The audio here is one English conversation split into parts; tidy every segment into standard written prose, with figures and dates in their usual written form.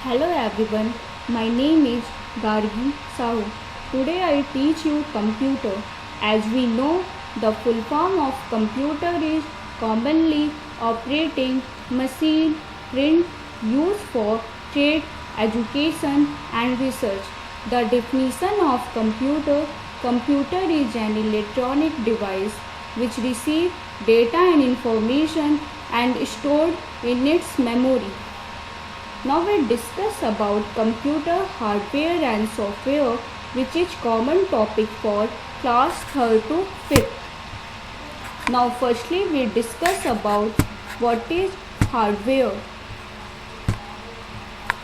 Hello everyone, my name is Gargi Sahu. Today I teach you computer. As we know, the full form of computer is commonly operating machine print used for trade, education and research. The definition of computer is an electronic device which receives data and information and stored in its memory. Now we discuss about computer hardware and software, which is common topic for class 3rd to 5th. Now firstly we discuss about what is hardware.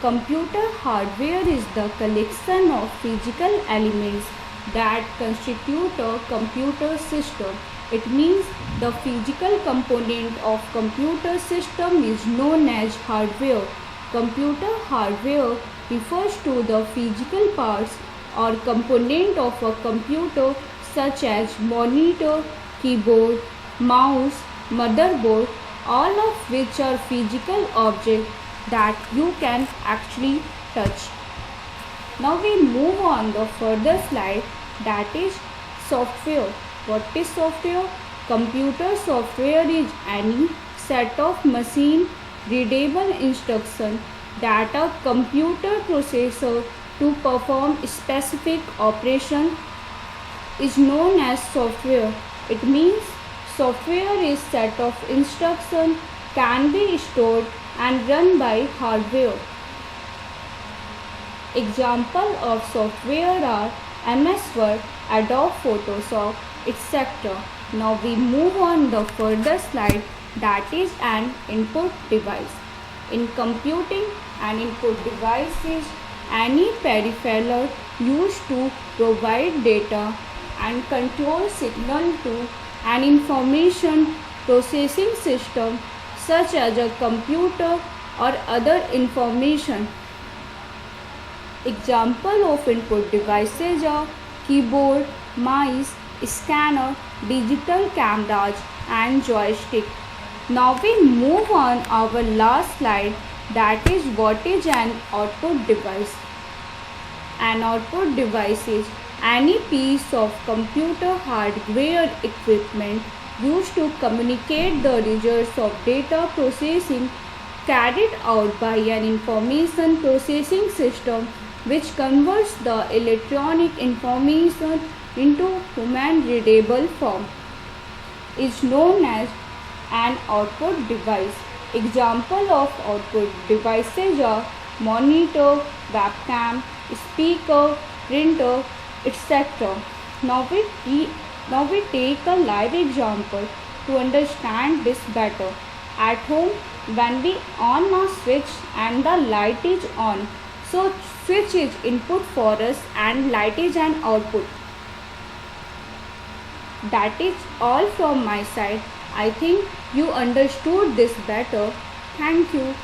Computer hardware is the collection of physical elements that constitute a computer system. It means the physical component of computer system is known as hardware. Computer hardware refers to the physical parts or component of a computer such as monitor, keyboard, mouse, motherboard, all of which are physical objects that you can actually touch. Now we move on the further slide, that is software. What is software? Computer software is any set of machine readable instructions that a computer processor to perform specific operation is known as software. It means software is set of instructions can be stored and run by hardware. Example of software are MS Word, Adobe Photoshop, etc. Now we move on the further slide, that is an input device. In computing, an input device is any peripheral used to provide data and control signal to an information processing system such as a computer or other information. Example of input devices are keyboard, mouse, scanner, digital cameras and joystick. Now we move on our last slide, that is what is an output device. An output device is any piece of computer hardware equipment used to communicate the results of data processing carried out by an information processing system which converts the electronic information into human readable form is known as an output device. Example of output devices are monitor, webcam, speaker, printer, etc. Now we take a live example to understand this better. At home, when we on a switch and the light is on, so switch is input for us and light is an output. That is all from my side. I think you understood this better. Thank you.